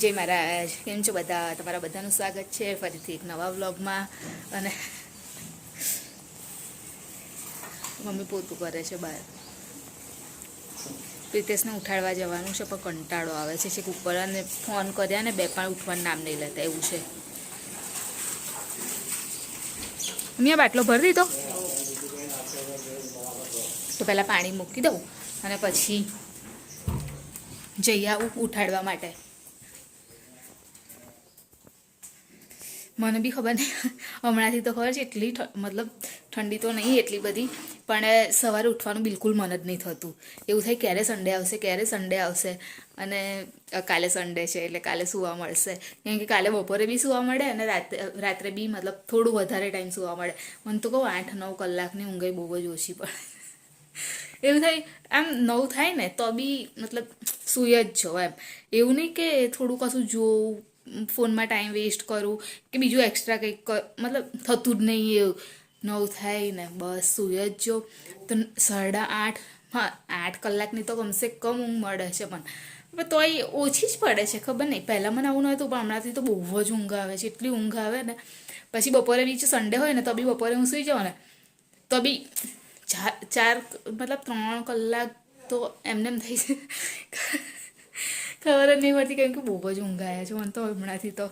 જય મહારાજ. કેમ છો બધા? તમારા બધાનું સ્વાગત છે ફરીથી એક નવા વ્લોગમાં. અને મમ્મી પોતું કરે છે બહાર. પ્રિતેશને ઉઠાડવા જવાનું છે પણ કંટાળો આવે છે ઉપર, અને ફોન કર્યા ને બે પણ ઉઠવાનું નામ નહીં લેતા એવું છે. મમ્મી બાટલો ભરી દીધો તો પહેલાં પાણી મૂકી દઉં અને પછી જઈ આવું ઉઠાડવા માટે. મને બી ખબર નહીં, હમણાંથી તો ખબર છે એટલી મતલબ ઠંડી તો નહીં એટલી બધી, પણ સવારે ઉઠવાનું બિલકુલ મન જ નહીં થતું. એવું થાય ક્યારે સન્ડે આવશે, ક્યારે સન્ડે આવશે. અને કાલે સન્ડે છે એટલે કાલે સૂવા મળશે, કેમ કે કાલે બપોરે બી સૂવા મળે અને રાત્રે બી મતલબ થોડું વધારે ટાઈમ સૂવા મળે. મને તો કહું 8-9 કલાકની ઊંઘ બહુ જ ઓછી પડે. એવું થાય આમ 9 થાય ને તો બી મતલબ સૂઈ જ છો એમ. એવું નહીં કે થોડું કશું જોવું, ફોનમાં ટાઈમ વેસ્ટ કરું કે બીજું એક્સ્ટ્રા કંઈક મતલબ થતું જ નહીં. એવું 9 થાય ને બસ સૂઈ જ જો. તો 8:30, હા 8 કલાકની તો કમસે કમ ઊંઘ મળે છે, પણ તોય ઓછી જ પડે છે. ખબર નહીં, પહેલાં મને આવું નહોતું પણ હમણાંથી તો બહુ જ ઊંઘ આવે છે, એટલી ઊંઘ આવે ને. પછી બપોરે બી સન્ડે હોય ને તો બી બપોરે હું સૂઈ જાઉં ને તો બી 4 મતલબ 3 કલાક તો એમને એમ થઈ છે. ખબર જ નહીં પડતી, કેમ કે બહુ જ ઊંઘ આવ્યા છે મને તો હમણાંથી. તો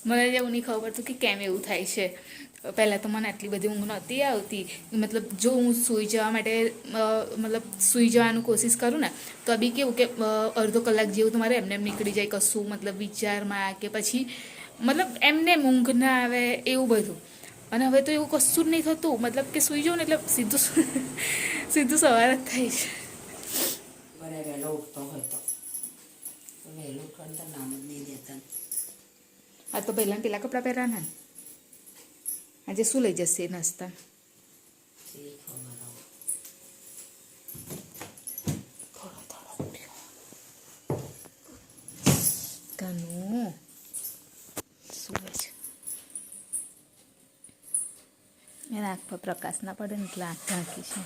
મને એવું નહીં ખબર પડતું કે કેમ એવું થાય છે. પહેલાં તો મને આટલી બધી ઊંઘ નહોતી આવતી. મતલબ જો હું સૂઈ જવા માટે મતલબ સૂઈ જવાનું કોશિશ કરું ને તો બી કેવું કે અડધો કલાક જેવું તમારે એમને એમ નીકળી જાય કશું મતલબ વિચારમાં, કે પછી મતલબ એમને ઊંઘ ના આવે એવું બધું. અને હવે તો એવું કશું જ નહીં થતું, મતલબ કે સૂઈ જાઉં ને એટલે સીધું સવાર જ થાય છે. વહેલો ઉઠતો હોય તો વહેલું ઉઠવાનું તો નામ જ નહીં દેતા. આ તો પહેલાં પેલા કપડાં પહેરવાના ને આજે શું લઈ જશે નાસ્તા? કાનું શું છે એના આંખ પર પ્રકાશ ના પડે ને એટલે આંખ ઢાંકી છે.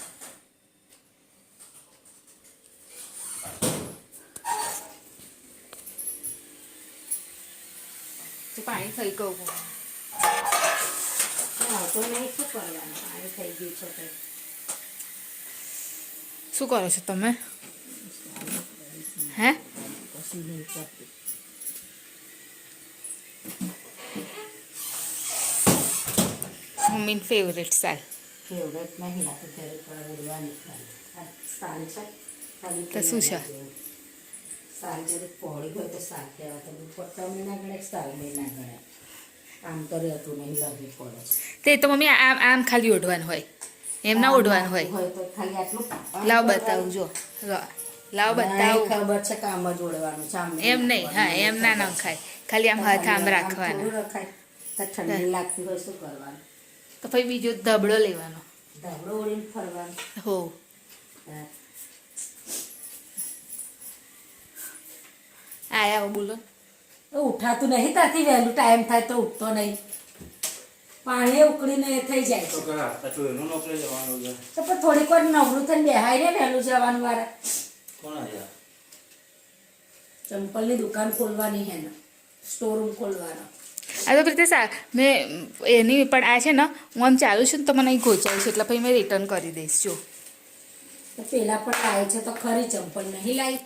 પાણી થઈ ગયું તો નહીં, શું કરવાનું? પાણી થઈ ગયું છે કંઈ. શું કરો છો તમે? હે પછી નહીં કરતી. મમ્મીની ફેવરેટ સાલ. ફેવરેટ નહીં, આ તો ઘરે પડવાની સાલ છે. તો શું છે? સાલ જયારે પહોળી હોય તો સાલ કહેવાય. તો પટ્ટા મેં ના ગણે, સાલ મેં ના ગણે. આમ તો રહેતું નહીં, લાગી પડે છે. તે તો મમ્મી આમ ખાલી ઓઢવાનું હોય, એમ ના ઓઢવાનું હોય. તો ખાલી આટલું લાવ બતાવું જો, લાવ બતાવું. ખબર છે કામ જ ઓઢવાનું છે, એમ નહીં, હા એમ ના નખાય, ખાલી આમ હાથ આમ રાખવાના. રખાય તો ઠંડી લાગતી હોય શું કરવાનું? તો પછી બીજો ધબડો લેવાનો, ધાબળો ઓળીને ફરવાનું. હો આયા બોલો. ઉઠાતું નહીં તાથી, વહેલું ટાઈમ થાય તો ઉઠતો નહીં. પાણી ઉકળીને થઈ જાય છે. તો પણ થોડીક વાર નવરું થઈને બેહાય ને વહેલું જવાનું વાળા. ચંપલની દુકાન ખોલવાની હે ને, સ્ટોર રૂમ ખોલવાનો. આ તો રીતે મેં એની પણ આ છે ને હું આમ ચાલુ છું ને તો મને અહીં ગોચાય છે એટલે પછી મેં રિટર્ન કરી દઈશ. જો તો પેલા પણ લાવી છે તો ખરી ચંપલ નહીં લાવી.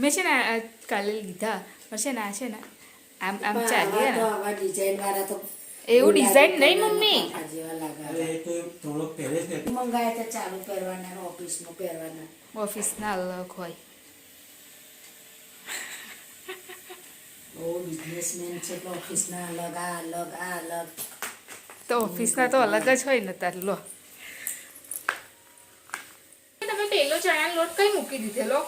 મેં છે ને કાલે લીધા પણ છે ને આ છે ને આમ આમ ચાલીએ ને ડિઝાઇન વાળા તો એવું ડિઝાઇન નહીં મમ્મી, મંગાયા તો ચાલુ પહેરવાના, ઓફિસમાં પહેરવાના. ઓફિસના અલગ હોય. ઓ બિઝનેસમેન છે તો ઓફિસના અલગ, આ અલગ, આ અલગ. તો ઓફિસના તો અલગ જ હોય ને તાર. લો તમે પેલો ચણાનો લોટ કઈ મૂકી દીધેલો?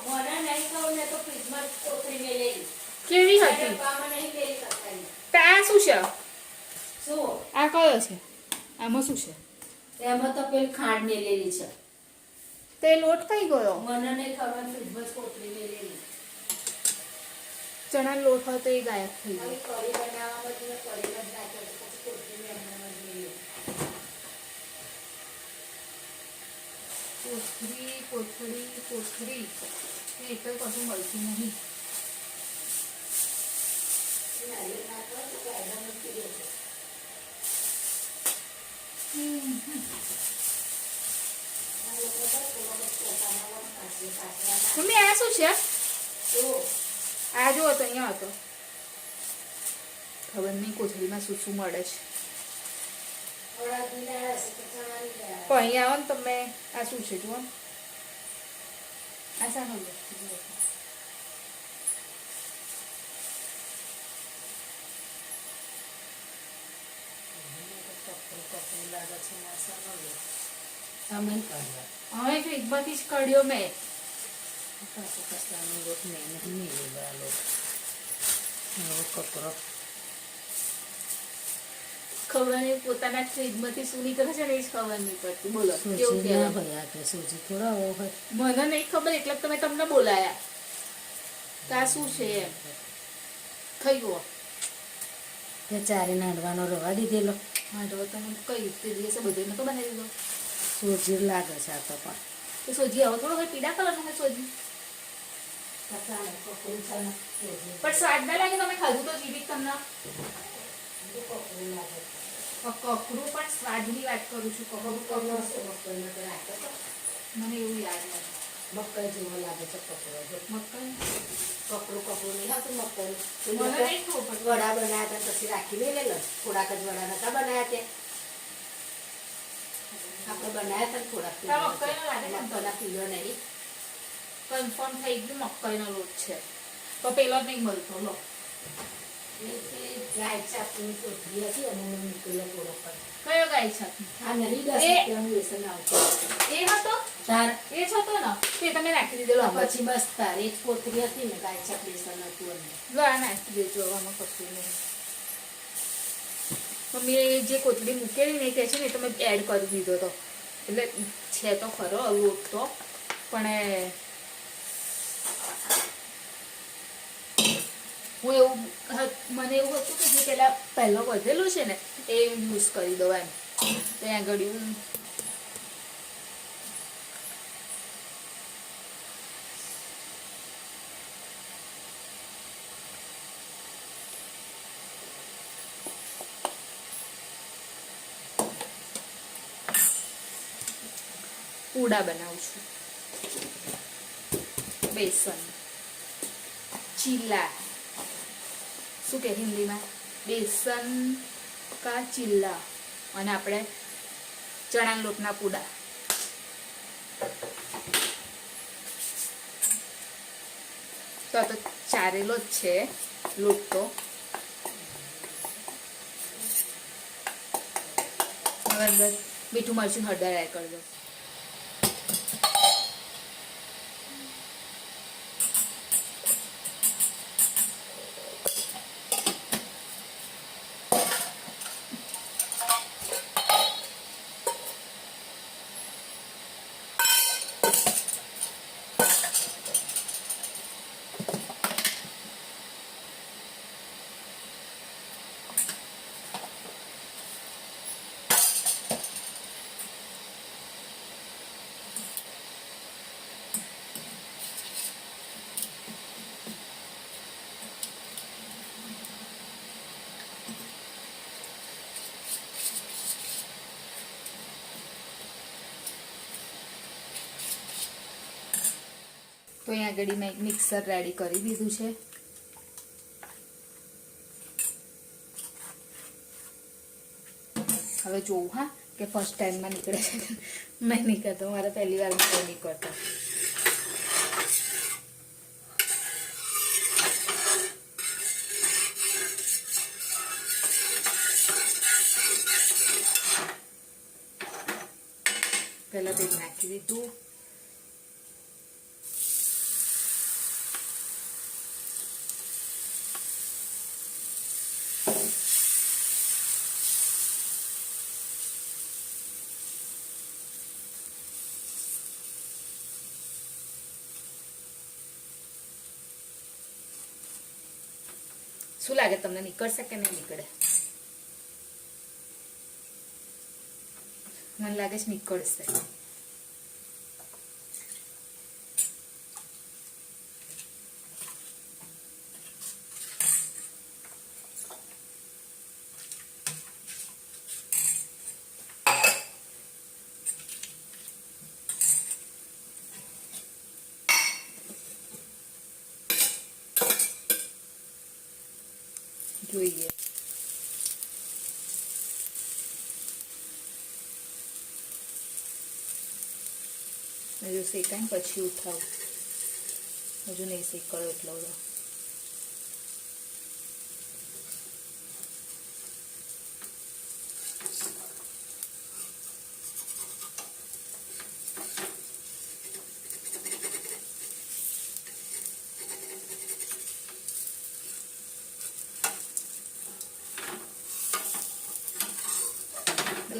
કેવી હતી? આ શું છે? આ કયો છે? આમાં શું છે? એમાં તો પેલી ખાંડ મેલેલી છે. તે લોટ કઈ ગયો? મને નહીં ખબર, ફ્રીજમાં કોથળી મેલેલી. ચણાનો લોટ હોય તો એ ગાયબ થઈ ગયો. કઢી બનાવવામાં કઢીમાં જ નાખ્યો, પછી કોથળી એમને કોથળી કોથળી કોથળી એ એક જ કશું મળતું નહીં. મમ્મી આ શું છે? આ જો હતો અહીંયા હતો. ખબર નહીં કોથળીમાં શું શું મળે છે. પણ અહીંયા આવો ને તમે આ શું છે જુઓ. આ શાનો વસ્તુ જુઓ. હવે ફ્રીજમાંથી જ કાઢ્યો મેં. ખબર નહીં પોતાના ફ્રીજમાંથી શું નીકળે છે ને એ જ ખબર નહીં પડતી. બોલો કેવું કહેવાય? મને નહીં ખબર એટલે જ તમે તમને બોલાયા. તો આ શું છે એમ ખાઈ ગયો. ચારે નાડવાનો રવા દીધેલો. હા તો તમે કઈ રીતે દિવસે બધું નતો બનાવી દીધો. સોજી લાગે છે આ તો પણ. તો સોજી આવો થોડો હોય પીળા કલરનો હોય સોજી. પણ સ્વાદ ના લાગે. તમે ખાધું તો જીવી તમને કકડું પણ સ્વાદની વાત કરું છું. કકડું મને એવું યાદ નથી. મકાઈ જેવો લાગે છે કપડો. મકાઈ કપડું નહીં હતું મકાઈ. મને નહીં ખબર પડતી. વડા બનાવ્યા હતા પછી રાખી લેલો. થોડાક જ વડા નતા બનાવ્યા ત્યાં. આપણે બનાવ્યા હતા થોડાક. મકાઈનો લાગે ને મકાઈના પીળો નહીં. કન્ફર્મ થઈ ગયું મકાઈનો લોટ છે. તો પેલો જ નહીં મળતો. લો ગાય ચાપની કોથળી હતી અને મને નીકળ્યો થોડો પર. કયો ગાય છાપ? આ નહીં 10 રૂપિયાનું બેસન આવતું. એ હતો તાર એ જ હતો ને તે તમે નાખી દીધેલો. પછી બસ તાર એક કોથળી હતી ને ગાય ચાપ બેસન હતું અને લો આ નાખી દેજો. આમાં કશું નહીં. મમ્મીએ જે કોથળી મૂકેલી ને કહે છે ને એ તમે એડ કરી દીધો તો. એટલે છે તો ખરો લોટ તો પણ હું એવું મને એવું હતું કે જે પહેલો વધેલું છે ને એ યુઝ કરી દઉં એમ. તો ત્યાં આગળ પૂડા બનાવું છું. બેસન ચીલા શું કે હિન્દીમાં બેસન કા ચીલા અને આપણે ચણાના લોટના પૂડા. તો આ તો ચારેલો જ છે લોટ તો. હવે અંદર મીઠું મરચું હળદર એડ કરી દો. તો અહીંયા આગળ મેં એક મિક્સર રેડી કરી દીધું છે. હવે જોઉં હા કે ફર્સ્ટ ટાઈમમાં નીકળે છે. નહીં નીકળતો. મારે પહેલી વાર નહીં નીકળતો. પહેલા તેલ નાખી દીધું. શું લાગે તમને નીકળશે કે નહીં નીકળે? મને લાગે છે નીકળશે. જોઈએ. હજુ શેકાય ને પછી ઉઠાવું. હજુ નહીં શેકાયો એટલો બધો.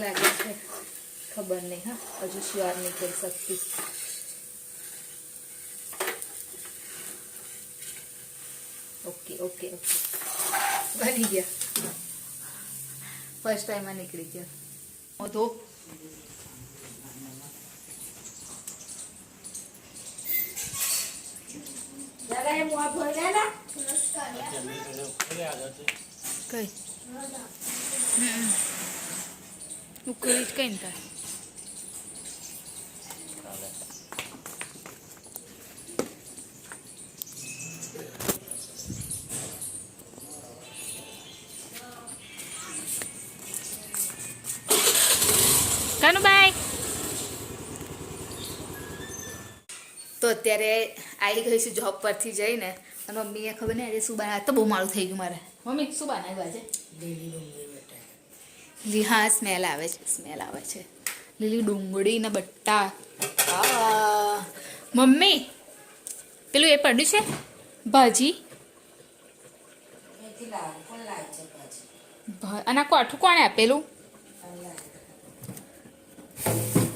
લાગે છે ખબર નહીં. હા, હજુ શ્યોર નહીં કરી શકતી. ઓકે ઓકે ઓકે, બની ગયા. ફર્સ્ટ ટાઈમમાં નીકળી ગયા. તો જરા એ મોં ધોઈ લે ને. કઈ ઉકળી જ કઈ ને તાર. કાનુભાઈ તો અત્યારે આવી ગઈ છું જોબ પરથી જઈને, અને મમ્મીએ ખબર નહીં આજે શું બનાવ્યું. તો બહુ મારું થઈ ગયું મારે. મમ્મી શું બનાવ્યું આજે? હા, સ્મેલ આવે છે, સ્મેલ આવે છે. લીલી ડુંગળી ને બટ્ટા. મમ્મી પેલું એ પડ્યું છે ભાજી, એથી લાવ, કોણ લાવે છે પછી? અને આ કોઠું કોણે આપેલું?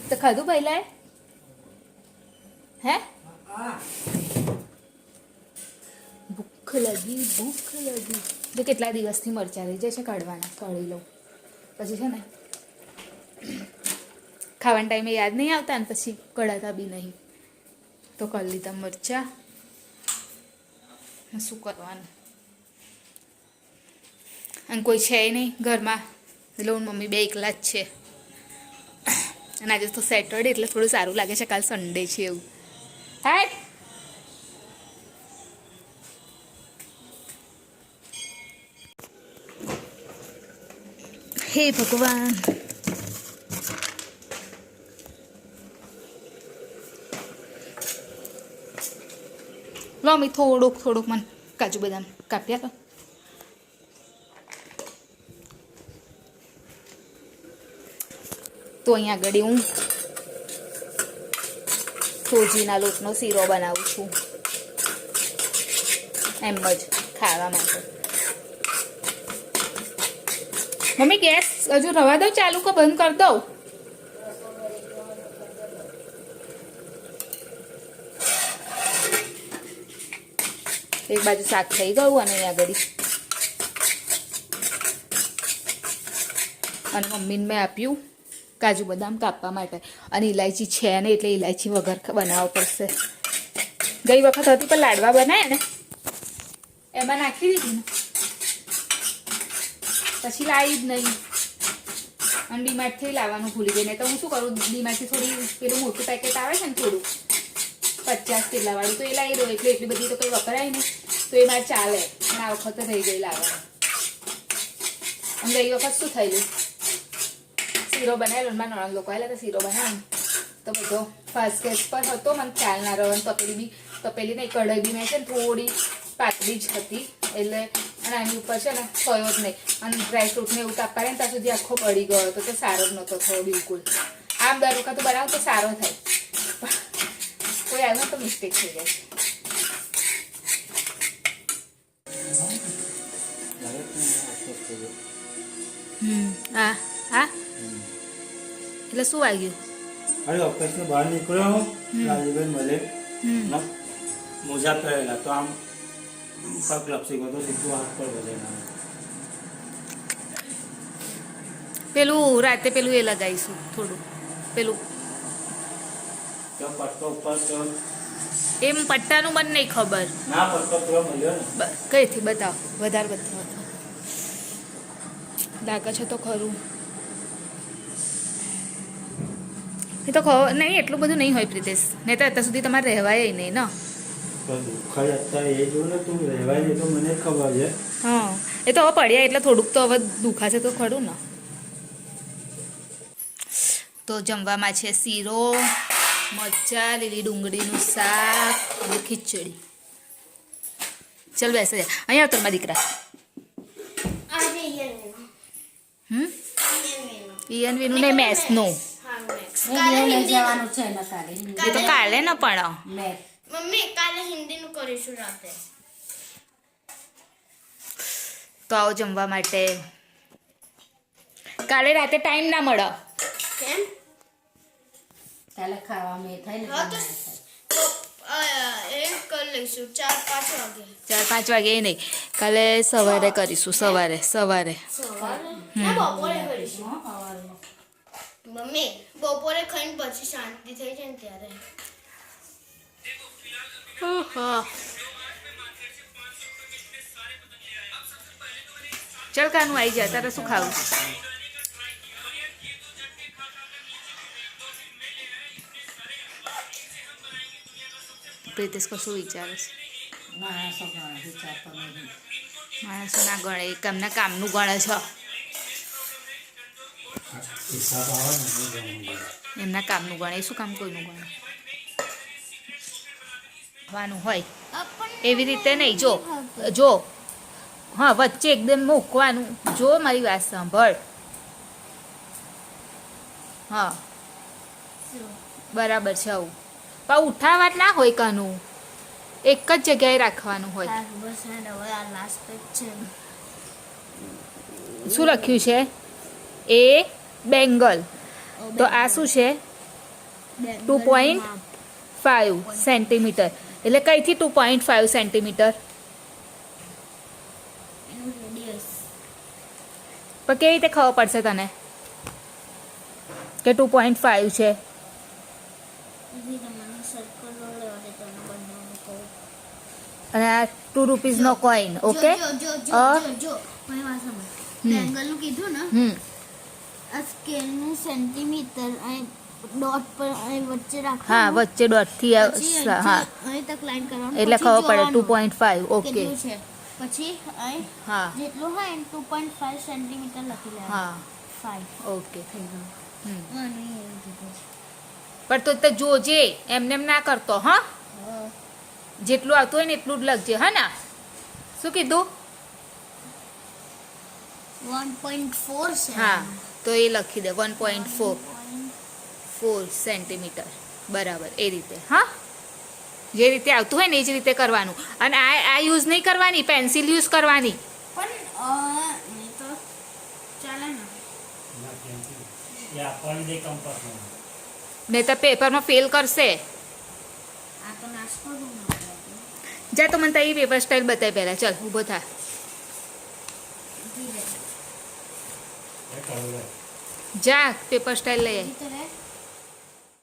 તો ખાધું પહેલા હે? હા, ભૂખ લાગી, ભૂખ લાગી. જો કેટલા દિવસથી મરચાં રહી જાય છે, કાઢવાના. કાઢી લઉં પછી છે ને ખાવાના ટાઈમે યાદ નહીં આવતા ને પછી કઢાતા બી નહીં. તો કરી લીધા મરચાં. શું કરવાનું? અને કોઈ છે નહીં ઘરમાં, એટલે હું મમ્મી બે એકલા જ છે. અને આજે તો સેટરડે એટલે થોડું સારું લાગે છે. કાલ સન્ડે છે એવું. હા, હે ભગવાન. લો મેં થોડુંક મને કાજુ બદામ કાપ્યા તો. તો અહીંયા આગળ હું સોજીના લોટનો શીરો બનાવું છું, એમ જ ખાવા માટે. મમ્મી ગેસ હજુ રવા દઉં ચાલુ કે બંધ કરી દઉં? એક બાજુ શાક થઈ ગયું અને અહીંયા આગળ અને મમ્મીને મેં આપ્યું કાજુ બદામ કાપવા માટે. અને ઇલાયચી છે ને એટલે ઇલાયચી વગર બનાવવો પડશે. ગઈ વખત હતી પણ લાડવા બનાવ્યા ને એમાં નાખી દીધી ને પછી લાવી જ નહીં. અને ડીમાર્ટથી લાવવાનું ભૂલી ગઈ. ને તો હું શું કરું, ડીમાર્ટથી થોડી પેલું મોટું પેકેટ આવે છે ને થોડું 50 કિલા વાળું, તો એ લાવી દો. એટલે એટલી બધી તો કંઈ વપરાય નહીં, તો એ મારે ચાલે. અને આ વખતે રહી ગઈ લાવવાનું. અને ગઈ વખત શું થયેલું, શીરો બનાવેલો. મારા નણંદ લોકો આવેલા તો શીરો બનાવ્યો તો બધો ફાસ્ટ ગેસ પર હતો. મને ખ્યાલ ના રહ્યો. તપેલી નહીં, કઢાઈ બી મેં છે ને થોડી પાતળી જ હતી એટલે. અને આની ઉપર છે ને થયો જ નહીં. અને ડ્રાયફ્રૂટને એવું કાપવા ને ત્યાં સુધી આખો બળી ગયો હતો. તો સારો જ નહોતો થયો બિલકુલ. આમ દર વખત બનાવો તો સારો થાય, કોઈ આવ્યું તો મિસ્ટેક થઈ જાય. હા હા, એટલે શું વાગ્યું? અરે ઓફિસ ને બહાર નીકળ્યો, રાજુભાઈ મળે, મોજા પહેરેલા તો આમ પગ લપસી ગયો તો સીધું હાથ પર વધે. પેલું રાતે પેલું એ લગાવીશું થોડું પેલું. તો પટ્ટો ઉપર તો એમ પટ્ટાનું મને નહીં ખબર. ના પટ્ટો પેલો મળ્યો ને કઈથી બતાવો, વધારે બતાવો. લાગે છે તો ખરું. એ તો નહીં, એટલું બધું નહીં હોય પ્રિતેશ. નહીં તો અત્યાર સુધી તમારે રહેવાય નહીં ને. દુખાય અત્યારે એ જો ને તું રહેવાય નહીં તો મને ખબર છે. હા, એ તો હવે પડ્યા એટલે થોડુંક તો હવે દુખાશે તો ખરું ને. તો જમવામાં છે શીરો, મરચાં, લીલી ડુંગળીનું શાક અને ખીચડી. ચાલ બેસે જા અહીંયા આવતો મારા દીકરા. ઈયન વિનું ને મેથ્સનું લઈ જવાનું છે ને કાલે એ તો કાલે ને પણ મેં મમ્મી કાલે હિન્દીનું કરીશું રાતે. તો આવો જમવા માટે. કાલે રાતે ટાઈમ ના મળે. કેમ? કાલે ખાવામાં એ થાય ને હા તો બનાવે થાય. તો એ કરી લઈશું 4-5 વાગે. 4-5 વાગે એ નહીં, કાલે સવારે કરીશું. સવારે સવારે ના બપોરે કરીશું. હા, સવારમાં. મમ્મી બપોરે ખાઈને પછી શાંતિ થઈ જાય ને ત્યારે. ચાલ કાનું આવી જાય. તારે શું ખાવું? પ્રીતેશ કશું વિચારે છે? માણસો ઘણા વિચારતો નહીં. માણસો ના ગણે, એમના કામનું ગણે છે. હિસાબ આવે ને એ જમવાનું. એમના કામનું ગણે. એ શું કામ કોઈનું ગણે? ખાવાનું હોય એવી રીતે નહીં. જો હા, વચ્ચે એકદમ મૂકવાનું. જો મારી વાત સાંભળ. હા બરાબર છે. આવું પણ ઉઠાવા ના હોય કાનું, એક જ જગ્યાએ રાખવાનું હોય. બસ હવે આ લાસ્ટ પેજ છે. શું લખ્યું છે? એ બેંગલ. તો આ શું છે? 2.5 સેન્ટીમીટર. એટલે કઈથી 2.5 સેન્ટીમીટર? એનું રેડિયસ પણ કેવી રીતે ખબર પડશે તને કે 2.5 છે? બી તમને સર્કલ લેવા દે તમને બનાવવાનું કહું. અને આ 2 રૂપીઝનો કોઈન. ઓકે. જો ભાઈ વાત સાંભળ. બેંગલનું કીધું ને, આ સ્કેલનું સેન્ટીમીટર અહીં ડોટ પર અહીં વચ્ચે રાખવાનું. હા, વચ્ચે ડોટથી પછી હા, અહીં તક લાઈન કરવાનું. એટલે પછી ખબર પડે જોવાનું 2.5. ઓકે. કેટલું છે. પછી અહીં હા જેટલું હોય ને 2.5 સેન્ટીમીટર લખી લેવાનું. હા 5 ઓકે થઈ ગયું. અને એવું કીધું છે. પણ તો તે જોજે, એમને એમ ના કરતો. હા, જેટલું આવતું હોય ને એટલું જ લખજે. હા ના, શું કીધું? 1.4 છે. હા, તો એ લખી દે 1.4 સેન્ટીમીટર. બરાબર, એ રીતે. હા, જે રીતે આવતું હોય ને એ જ રીતે કરવાનું. અને આ યુઝ નહીં કરવાની, પેન્સિલ યુઝ કરવાની. પણ નહીં તો ચાલે ને. એ આપવાની દે કંપાસમાં. નહીં તો પેપરમાં ફેલ કરશે. આ તો નાસ્તો જ ન જા, તો મને તારી પેપર સ્ટાઇલ બતાવી પહેલાં. ચાલ ઊભો થા. એ કલર. જા પેપર સ્ટાઇલ લઈ આય. કરે